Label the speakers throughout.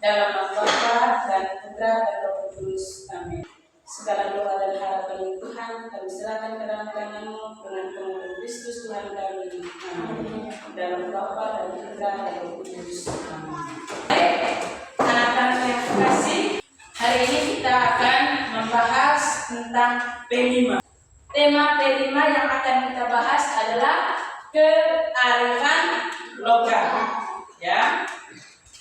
Speaker 1: Dalam nama Bapa dan Putra dan Roh Kudus. Amin. Segala doa dan harapan Tuhan kami serahkan ke dalam tangan-Mu dengan penuh Kristus Tuhan kami. Amin. Dalam Bapa dan Putra dan Roh Kudus. Amin. Baik, anak-anak yang terkasih, hari ini kita akan membahas tentang P5. Tema P5 yang akan kita bahas adalah kearifan lokal. Ya.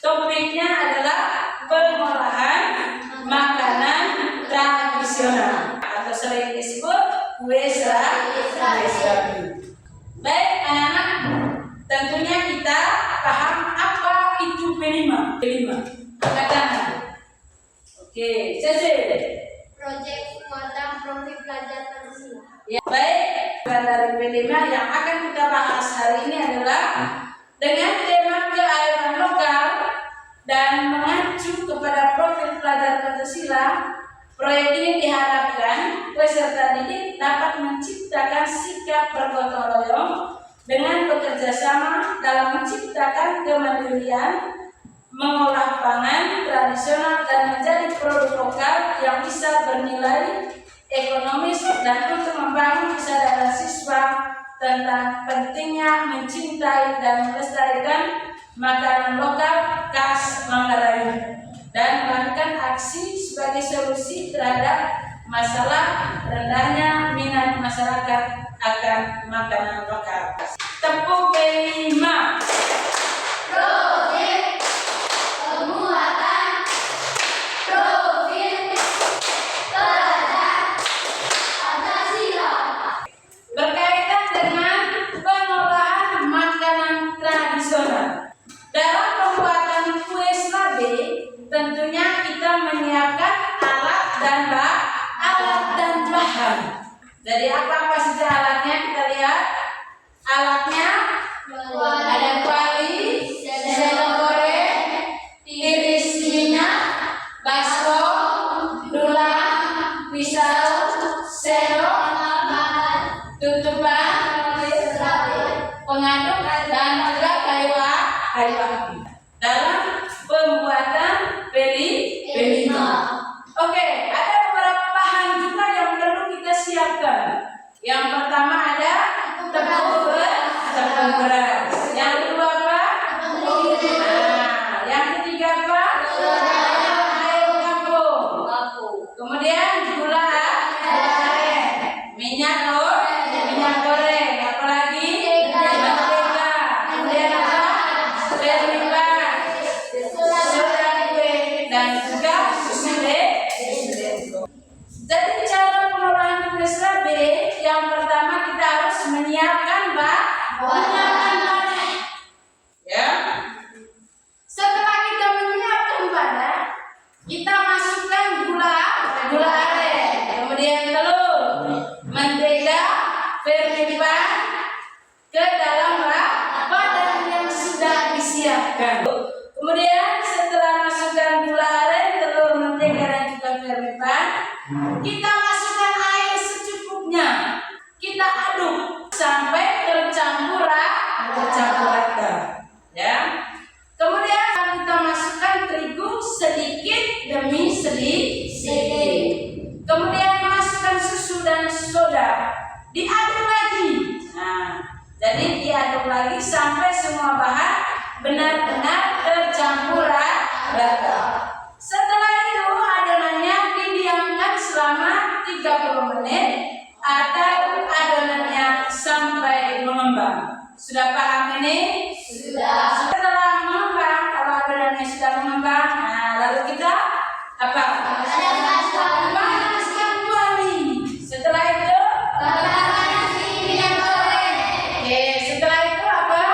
Speaker 1: Topiknya adalah pengolahan makanan tradisional atau sering disebut kue serabi. Baik anak-anak, tentunya kita paham apa itu P5. Angkat tangan. Oke, Cece.
Speaker 2: Proyek penguatan profil pelajar Pancasila.
Speaker 1: Ya, baik. Dari P5 yang akan kita bahas hari ini adalah dengan tema kearifan lokal dan mengacu kepada profil pelajar Pancasila. Proyek ini diharapkan peserta didik dapat menciptakan sikap bergotong royong dengan bekerja sama dalam menciptakan kemandirian, mengolah pangan tradisional dan menjadi produk lokal yang bisa bernilai ekonomis dan untuk membangun kesadaran siswa tentang pentingnya mencintai dan melestarikan makanan lokal khas Manggarai dan melakukan aksi sebagai solusi terhadap masalah rendahnya minat masyarakat akan makanan lokal. Tepuk P5.
Speaker 2: Proyek penguatan profil pelajar Pancasila.
Speaker 1: Berkaitan dengan pengolahan makanan tradisional. Dalam pembuatan kue serabi, tentunya kita menyiapkan alat dan bahan. Jadi apa saja alatnya? Kita lihat. Alatnya ada kuali, sendok goreng, iris minyak, baskom, dulang, pisau, sendok, tutupan, pengaduk dan juga kayu api dalam pembuatan P5. Oke, ada beberapa bahan juga yang perlu kita siapkan. Yang pertama ada tepung beras. Yang kedua apa? Yang ketiga apa? Air kampung. Kemudian gula aren, minyak goreng, apalagi mentega. Kemudian apa? Vermipan, soda kue dan juga susu deso. Jadi cara pengolahan kue serabi yang pertama kita harus menyiapkan bahan. Ya. Setelah kita menyiapkan bahan, kita masukkan gula aren, kemudian telur, mentega, vermipan ke dalam bahan yang sudah disiapkan. Kemudian setelah masukkan gula aren, telur, mentega dan juga vermipan, kita masukkan air secukupnya. Kita aduk sampai tercampur rata. Ya. Kemudian kita masukkan terigu sedikit demi sedikit. Kemudian masukkan susu dan soda. Diaduk lagi. Nah, jadi diaduk lagi sampai semua bahan benar-benar tercampur rata. Setelah itu adonannya didiamkan selama 30 menit atau adonannya sampai mengembang. Sudah paham ini?
Speaker 2: Sudah.
Speaker 1: Setelah mengembang, kalau adonannya sudah mengembang, nah lalu kita apa? Panaskan kuali. Setelah itu
Speaker 2: minyak goreng.
Speaker 1: Oke, setelah itu apa?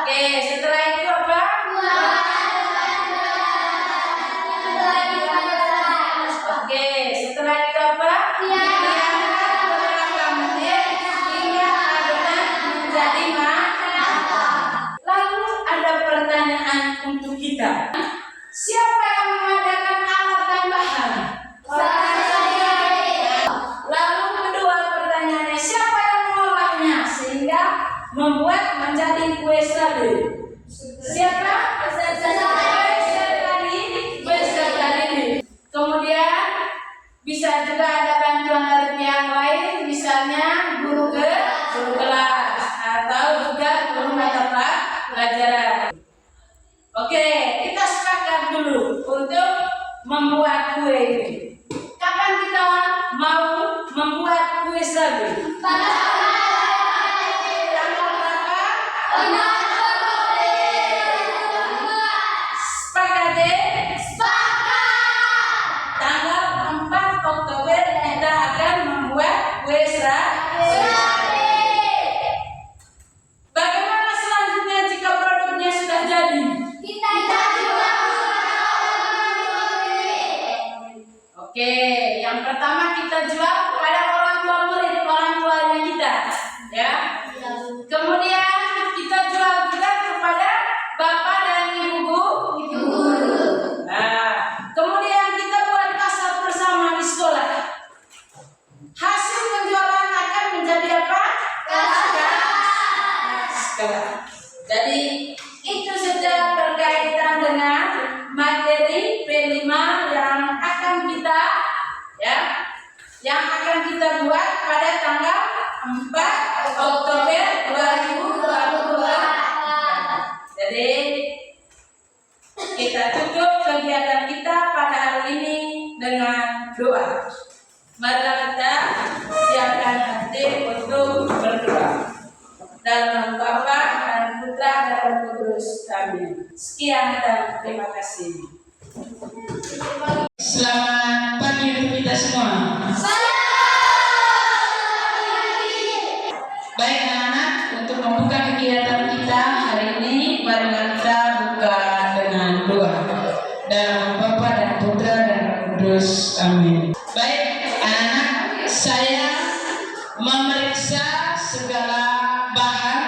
Speaker 1: Oke, setelah itu apa? Oke, setelah itu apa? Beberapa menit hingga adonan menjadi matang. Lalu ada pertanyaan untuk kita. membuat menjadi kue serabi. Siapa? Peserta didik. Kemudian bisa juga ada bantuan dari pihak lain, misalnya guru kelas atau juga guru mata pelajaran. Oke, kita sepakat dulu untuk membuat kue ini. Kapan kita mau membuat kue serabi? Tanggal berapa? Sepakat deh? Tanggal 4 Oktober kita akan membuat kue serabi. Bagaimana selanjutnya jika produknya sudah jadi? Oke, yang pertama kita jual kepada orang tua murid, orang tuanya kita, ya. Kemudian kita jual juga kepada bapak dan ibu guru. Nah, kemudian kita buat pasar bersama di sekolah. Hasil penjualan akan menjadi apa? Kas. Jadi itu saja berkaitan dengan materi P5 yang akan kita buat pada tanggal 4 Oktober 2022. Jadi kita tutup kegiatan kita pada hari ini dengan doa. Mari kita siapkan hati untuk berdoa. Dalam nama Bapa dan Putra dan Roh Kudus. Amin. Sekian dan terima kasih. Selamat pagi untuk kita semua. Baik anak-anak, untuk membuka kegiatan kita hari ini, mari kita buka dengan doa. Dalam nama Bapa dan Putra dan Roh Kudus. Amin. Baik anak-anak, saya memeriksa segala bahan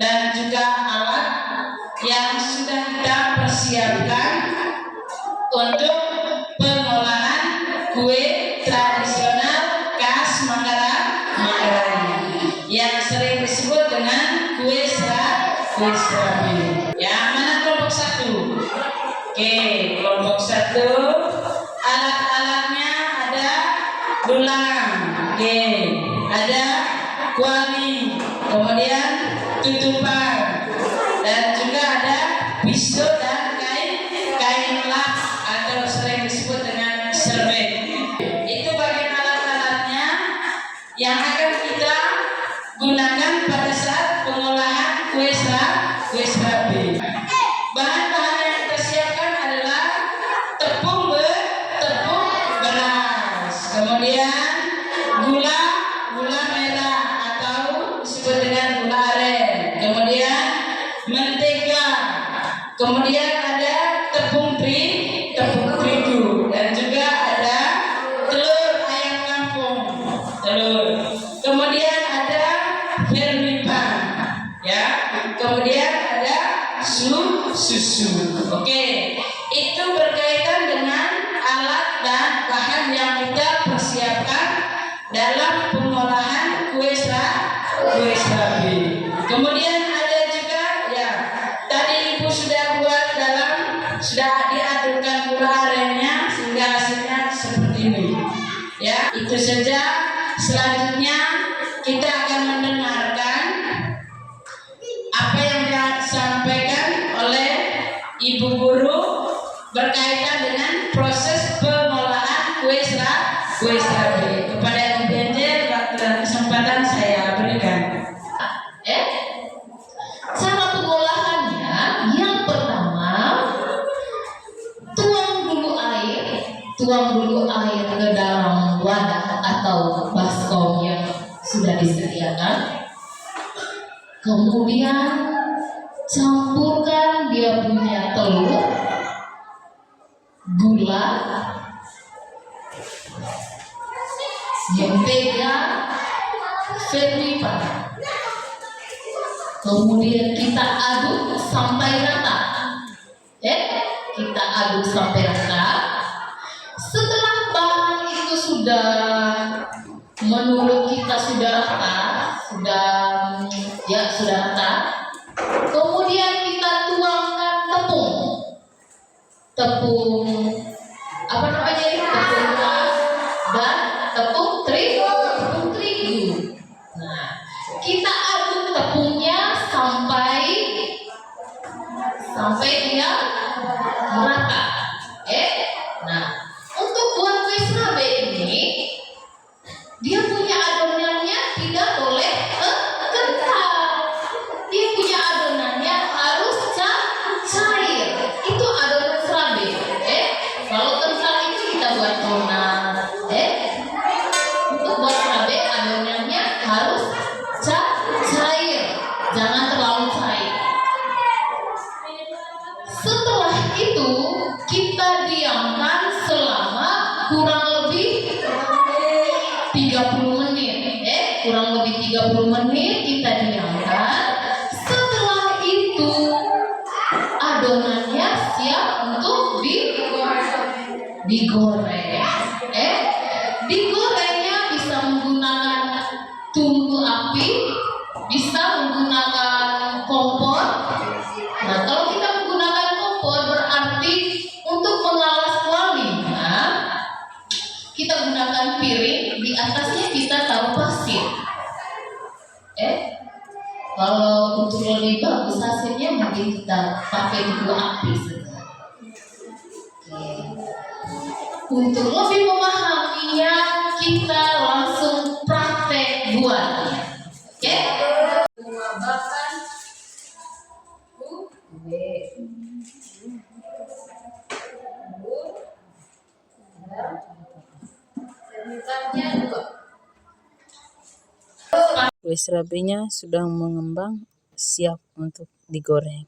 Speaker 1: dan juga alat yang sudah kita persiapkan untuk pengolahan kue tradisional khas Manggarai yang sering disebut dengan kue serabi. Yang mana kelompok 1? Oke, kelompok 1 alat-alatnya ada dulang, oke, ada kuali, kemudian tutupan, dan juga ada pisau dan kain lap atau sering disebut dengan serbet. Itu bagian alat-alatnya yang akan kita gunakan pada saat pengolahan kue serabi. Bahan-bahan yang kita siapkan adalah tepung beras, kemudian gula merah atau disebut dengan gula aren, kemudian mentega, kemudian ada tepung terigu, dan juga ada telur ayam kampung, kemudian ada vermipan, ya, kemudian ada susu. Oke, itu berkaitan dengan alat dan bahan yang kita persiapkan dalam pengolahan kue serabi. Kemudian ada juga, ya, tadi ibu sudah diadukkan gula arennya sehingga hasilnya seperti ini. Ya, itu saja. Selanjutnya kita akan mendengarkan apa yang disampaikan oleh ibu guru berkaitan dengan proses pengolahan kue serabi. Kepada Ibu Angel, waktu dan kesempatan saya berikan.
Speaker 3: Cara pengolahannya, yang pertama, tuang dulu air ke dalam wadah atau baskom yang sudah disediakan. Kemudian campurkan dia punya telur, gula, mentega, vermipan. Kemudian kita aduk sampai rata. Kita aduk sampai rata. Setelah bahan itu sudah menurut kita sudah rata, sudah data. Kemudian kita tuangkan tepung. Tepung apa namanya ini? Tepung beras dan tepung terigu. Nah, kita aduk tepungnya sampai dia merata. Nah, untuk buat kue serabe ini dia punya adonannya tidak boleh kental. Dia punya adonannya harus cair. Itu adonan serabe. Kalau kental itu kita buat donat. Untuk buat serabe adonannya harus cair. Jangan terlalu cair. Setelah itu kita diamkan selama kurang lebih 30 menit. Kurang lebih 30 menit kita diamkan. Setelah itu adonannya siap untuk digoreng. Digorengnya bisa menggunakan tungku api, bisa menggunakan kompor. Nah, kalau kita menggunakan kompor berarti untuk mengalas wanginya kita gunakan piring, di atasnya kita taruh pasir. Kalau untuk lebih bagus hasilnya mungkin kita pakai tungku api saja. Untuk lebih memahaminya kita langsung praktek buatnya. Menambahkan
Speaker 4: Kue serabenya sudah mengembang, siap untuk digoreng.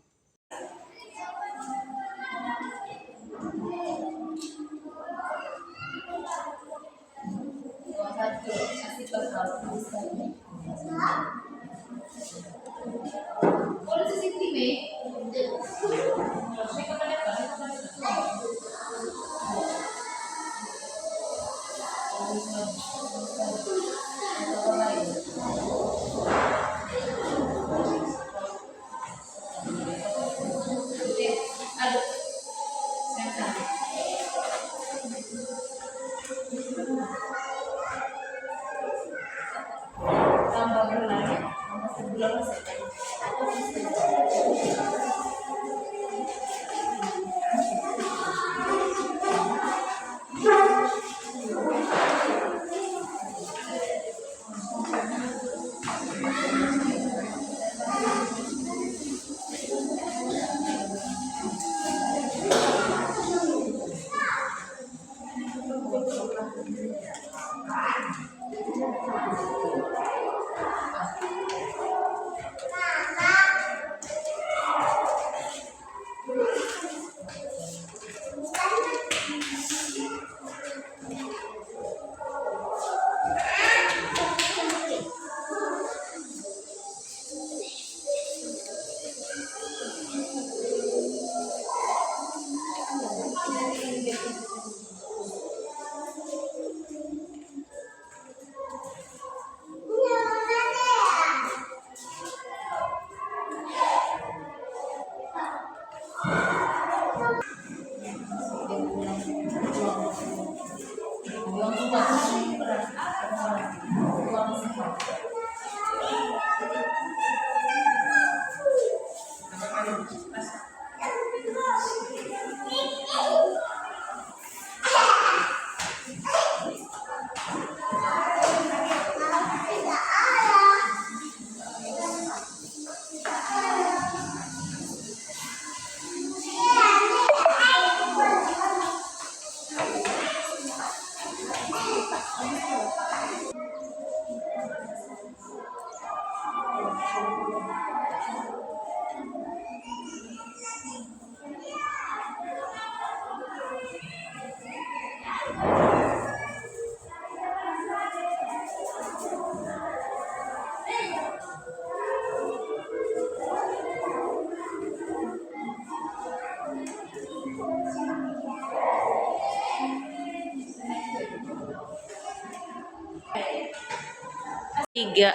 Speaker 4: Tiga.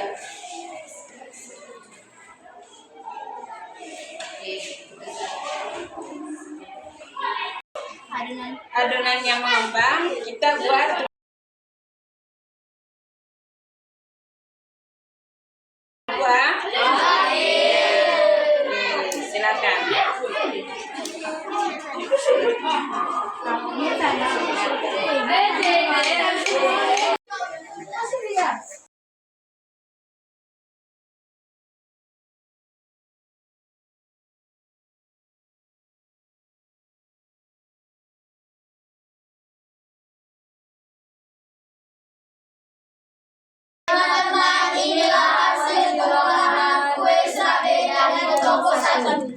Speaker 1: adonannya mengembang, kita buat buah. Silakan.
Speaker 2: Teman-teman, inilah hasil pengolahan kue serabe dari toko satu.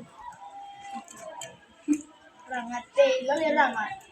Speaker 2: Rangat deh, lo ya rangat.